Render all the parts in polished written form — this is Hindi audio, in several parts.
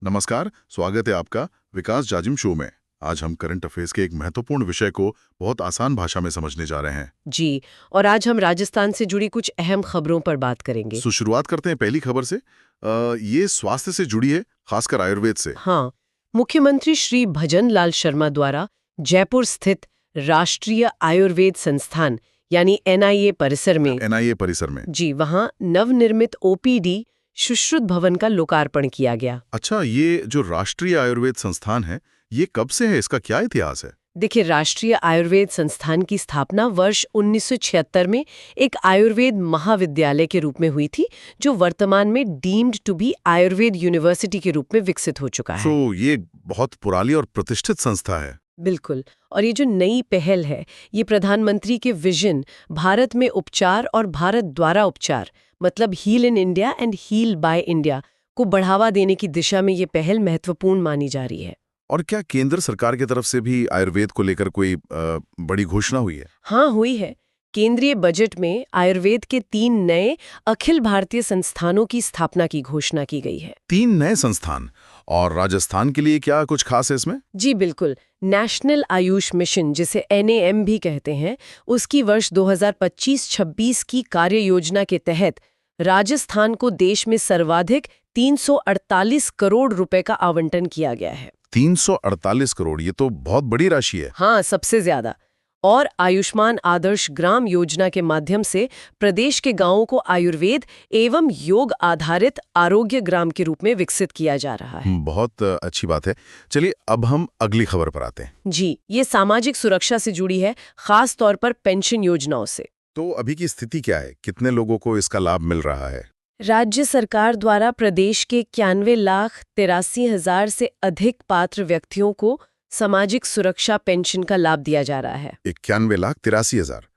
नमस्कार, स्वागत है आपका विकास जाजिम शो में। आज हम करंट अफेयर्स के एक महत्वपूर्ण विषय को बहुत आसान भाषा में समझने जा रहे हैं। जी। और आज हम राजस्थान से जुड़ी कुछ अहम खबरों पर बात करेंगे। तो शुरुआत करते हैं पहली खबर से। ये स्वास्थ्य से जुड़ी है, खासकर आयुर्वेद से। हाँ, मुख्यमंत्री श्री भजन लाल शर्मा द्वारा जयपुर स्थित राष्ट्रीय आयुर्वेद संस्थान यानी एनआईए परिसर में एनआईए परिसर में। जी वहाँ नवनिर्मित ओपीडी सुश्रुत भवन का लोकार्पण किया गया। अच्छा, ये जो राष्ट्रीय आयुर्वेद संस्थान है, ये कब से है? इसका क्या इतिहास है? देखिए, राष्ट्रीय आयुर्वेद संस्थान की स्थापना वर्ष 1976 में एक आयुर्वेद महाविद्यालय के रूप में हुई थी, जो वर्तमान में deemed to be Ayurveda university के रूप में विकसित हो चुका है। तो ये बहुत पुरानी और प्रतिष्ठित संस्था है। बिल्कुल। और ये जो नई पहल है, ये प्रधानमंत्री के विजन भारत में उपचार और भारत द्वारा उपचार मतलब heal in India and heal by India को बढ़ावा देने की दिशा में ये पहल महत्वपूर्ण मानी जा रही है। और क्या केंद्र सरकार की तरफ से भी आयुर्वेद को लेकर कोई बड़ी घोषणा हुई है? हाँ, हुई है। केंद्रीय बजट में आयुर्वेद के 3 नए अखिल भारतीय संस्थानों की स्थापना की घोषणा की गई है। 3 नए संस्थान। और राजस्थान के लिए क्या कुछ खास है इसमें? जी बिल्कुल। नेशनल आयुष मिशन, जिसे NAM भी कहते हैं, उसकी वर्ष 2025-26 की कार्य योजना के तहत राजस्थान को देश में सर्वाधिक 348 करोड़ रुपए का आवंटन किया गया है। 348 करोड़, ये तो बहुत बड़ी राशि है। हाँ, सबसे ज्यादा। और आयुष्मान आदर्श ग्राम योजना के माध्यम से प्रदेश के गांवों को आयुर्वेद एवं योग आधारित आरोग्य ग्राम के रूप में विकसित किया जा रहा है। बहुत अच्छी बात है। चलिए अब हम अगली खबर पर आते हैं। जी, ये सामाजिक सुरक्षा से जुड़ी है, खास तौर पर पेंशन योजनाओं से। तो अभी की स्थिति क्या है? कितने लोगों को इसका लाभ मिल रहा है? राज्य सरकार द्वारा प्रदेश के 91,83,000 से अधिक पात्र व्यक्तियों को सामाजिक सुरक्षा पेंशन का लाभ दिया जा रहा है। 91,83,000।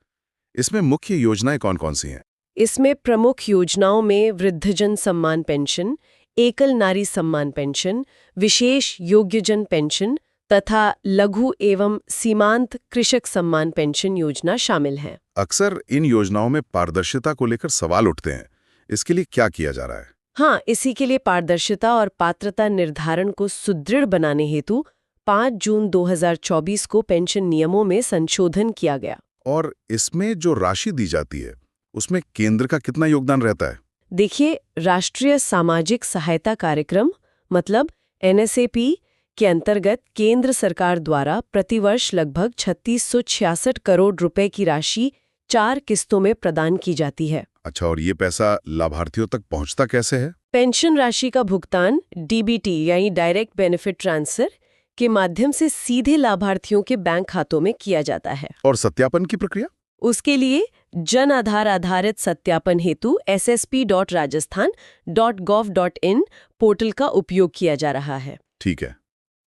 इसमें मुख्य योजनाएं कौन कौन सी हैं? इसमें प्रमुख योजनाओं में वृद्धजन सम्मान पेंशन, एकल नारी सम्मान पेंशन, विशेष योग्यजन पेंशन तथा लघु एवं सीमांत कृषक सम्मान पेंशन योजना शामिल हैं। अक्सर इन योजनाओं में पारदर्शिता को लेकर सवाल उठते हैं। इसके लिए क्या किया जा रहा है? हाँ, इसी के लिए पारदर्शिता और पात्रता निर्धारण को सुदृढ़ बनाने हेतु 5 जून 2024 को पेंशन नियमों में संशोधन किया गया। और इसमें जो राशि दी जाती है, उसमें केंद्र का कितना योगदान रहता है? देखिए, राष्ट्रीय सामाजिक सहायता कार्यक्रम मतलब NSAP के अंतर्गत केंद्र सरकार द्वारा प्रतिवर्ष लगभग 3666 करोड़ रुपए की राशि 4 किस्तों में प्रदान की जाती है। अच्छा, और ये पैसा लाभार्थियों तक पहुंचता कैसे है? पेंशन राशि का भुगतान DBT यानी डायरेक्ट बेनिफिट ट्रांसफर के माध्यम से सीधे लाभार्थियों के बैंक खातों में किया जाता है। और सत्यापन की प्रक्रिया? उसके लिए जन आधार आधारित सत्यापन हेतु ssp.rajasthan.gov.in पोर्टल का उपयोग किया जा रहा है। ठीक है,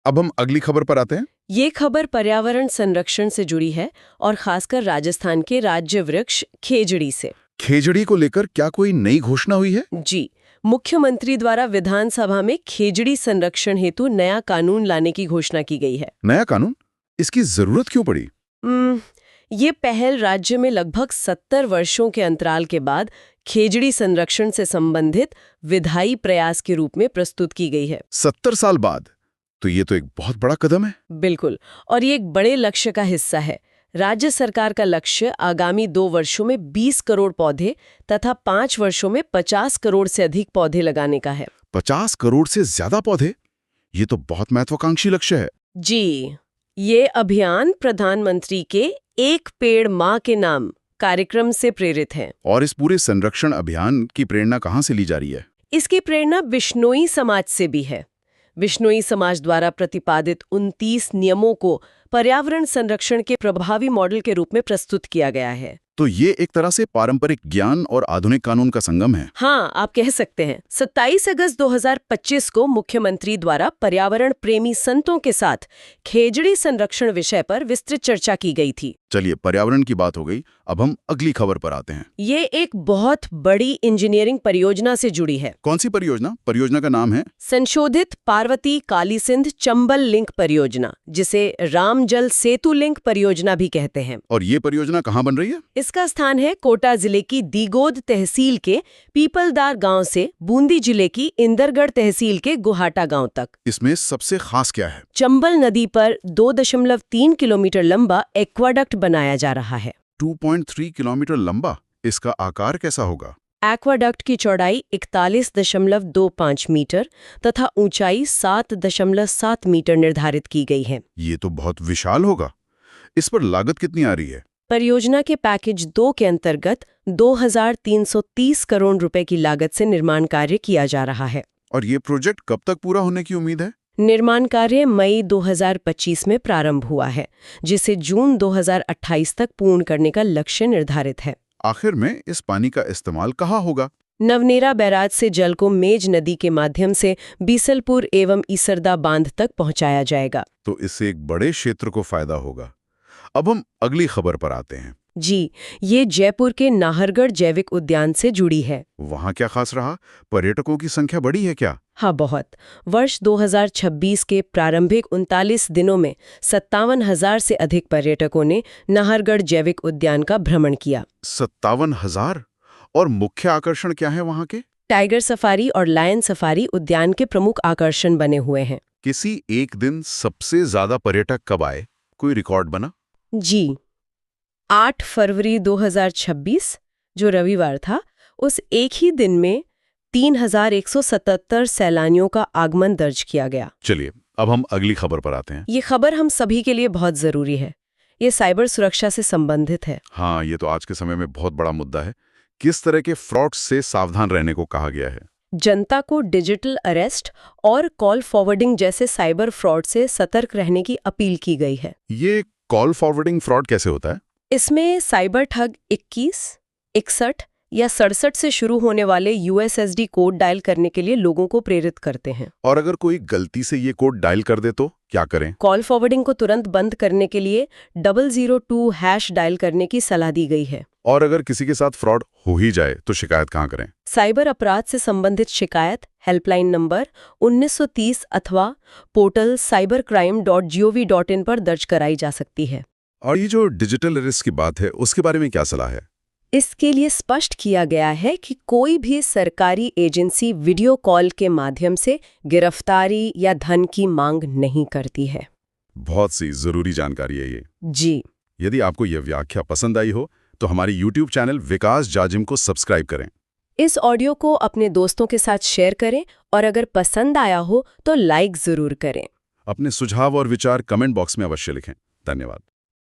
अब हम अगली खबर पर आते हैं। ये खबर पर्यावरण संरक्षण से जुड़ी है और खासकर राजस्थान के राज्य वृक्ष खेजड़ी से। खेजड़ी को लेकर क्या कोई नई घोषणा हुई है? जी, मुख्यमंत्री द्वारा विधानसभा में खेजड़ी संरक्षण हेतु नया कानून लाने की घोषणा की गई है। नया कानून? इसकी जरूरत क्यों पड़ी? ये पहल राज्य में लगभग 70 वर्षों के अंतराल के बाद खेजड़ी संरक्षण से संबंधित विधायी प्रयास के रूप में प्रस्तुत की गई है। 70 साल बाद? तो ये तो एक बहुत बड़ा कदम है। बिल्कुल, और ये एक बड़े लक्ष्य का हिस्सा है। राज्य सरकार का लक्ष्य आगामी 2 वर्षों में 20 करोड़ पौधे तथा 5 वर्षों में 50 करोड़ से अधिक पौधे लगाने का है। 50 करोड़ से ज्यादा पौधे? ये तो बहुत महत्वाकांक्षी लक्ष्य है। जी, ये अभियान प्रधानमंत्री के एक पेड़ माँ के नाम कार्यक्रम से प्रेरित है। और इस पूरे संरक्षण अभियान की प्रेरणा कहाँ से ली जा रही है? इसकी प्रेरणा बिश्नोई समाज से भी है। बिश्नोई समाज द्वारा प्रतिपादित 29 नियमों को पर्यावरण संरक्षण के प्रभावी मॉडल के रूप में प्रस्तुत किया गया है। तो ये एक तरह से पारंपरिक ज्ञान और आधुनिक कानून का संगम है। हाँ, आप कह सकते हैं। 27 अगस्त 2025 को मुख्यमंत्री द्वारा पर्यावरण प्रेमी संतों के साथ खेजड़ी संरक्षण विषय पर विस्तृत चर्चा की गई थी। चलिए, पर्यावरण की बात हो गई, अब हम अगली खबर पर आते हैं। ये एक बहुत बड़ी इंजीनियरिंग परियोजना से जुड़ी है। कौन सी परियोजना? परियोजना का नाम है संशोधित पार्वती कालीसिंध चंबल लिंक परियोजना, जिसे रामजल सेतु लिंक परियोजना भी कहते हैं। और ये परियोजना कहाँ बन रही है? इसका स्थान है कोटा जिले की दीगोद तहसील के पीपलदार गांव से बूंदी जिले की इंदरगढ़ तहसील के गुहाटा गांव तक। इसमें सबसे खास क्या है? चंबल नदी पर 2.3 किलोमीटर लंबा एक्वाडक्ट बनाया जा रहा है। 2.3 किलोमीटर लंबा? इसका आकार कैसा होगा? एक्वाडक्ट की चौड़ाई 41.25 मीटर तथा ऊंचाई 7.7 मीटर निर्धारित की गई है। ये तो बहुत विशाल होगा। इस पर लागत कितनी आ रही है? परियोजना के पैकेज 2 के अंतर्गत 2,330 करोड़ रुपए की लागत से निर्माण कार्य किया जा रहा है। और ये प्रोजेक्ट कब तक पूरा होने की उम्मीद है? निर्माण कार्य मई 2025 में प्रारंभ हुआ है, जिसे जून 2028 तक पूर्ण करने का लक्ष्य निर्धारित है। आखिर में इस पानी का इस्तेमाल कहाँ होगा? नवनेरा बैराज से जल को मेज नदी के माध्यम से बीसलपुर एवं ईसरदा बांध तक पहुंचाया जाएगा। तो इससे एक बड़े क्षेत्र को फायदा होगा। अब हम अगली खबर पर आते हैं। जी, ये जयपुर के नाहरगढ़ जैविक उद्यान से जुड़ी है। वहाँ क्या खास रहा? पर्यटकों की संख्या बढ़ी है क्या? हाँ, बहुत। वर्ष 2026 के प्रारंभिक 39 दिनों में 57,000 से अधिक पर्यटकों ने नाहरगढ़ जैविक उद्यान का भ्रमण किया। 57,000? और मुख्य आकर्षण क्या है वहाँ के? टाइगर सफारी और लायन सफारी उद्यान के प्रमुख आकर्षण बने हुए हैं। किसी एक दिन सबसे ज्यादा पर्यटक कब आए? कोई रिकॉर्ड बना? जी, 8 फरवरी 2026 जो रविवार था, उस एक ही दिन में 3,177 सैलानियों का आगमन दर्ज किया गया। चलिए, अब हम अगली खबर पर आते हैं। ये खबर हम सभी के लिए बहुत जरूरी है। ये साइबर सुरक्षा से संबंधित है। हाँ, ये तो आज के समय में बहुत बड़ा मुद्दा है। किस तरह के फ्रॉड से सावधान रहने को कहा गया है? जनता को डिजिटल अरेस्ट और कॉल फॉरवर्डिंग जैसे साइबर फ्रॉड से सतर्क रहने की अपील की गई है। ये कॉल फॉरवर्डिंग फ्रॉड कैसे होता है? इसमें साइबर ठग 21, 61 या 67 से शुरू होने वाले USSD कोड डायल करने के लिए लोगों को प्रेरित करते हैं। और अगर कोई गलती से ये कोड डायल कर दे तो क्या करें? कॉल फॉरवर्डिंग को तुरंत बंद करने के लिए 002# डायल करने की सलाह दी गई है। और अगर किसी के साथ फ्रॉड हो ही जाए तो शिकायत कहाँ करें? साइबर अपराध से संबंधित शिकायत हेल्पलाइन नंबर 1930 अथवा पोर्टल cybercrime.gov.in पर दर्ज कराई जा सकती है। और ये जो डिजिटल अरेस्ट की बात है, उसके बारे में क्या सलाह है? इसके लिए स्पष्ट किया गया है कि कोई भी सरकारी एजेंसी वीडियो कॉल के माध्यम से गिरफ्तारी या धन की मांग नहीं करती है। बहुत सी जरूरी जानकारी है ये। जी, यदि आपको यह व्याख्या पसंद आई हो तो हमारी YouTube चैनल विकास जाजिम को सब्सक्राइब करें। इस ऑडियो को अपने दोस्तों के साथ शेयर करें और अगर पसंद आया हो तो लाइक जरूर करें। अपने सुझाव और विचार कमेंट बॉक्स में अवश्य लिखें। धन्यवाद।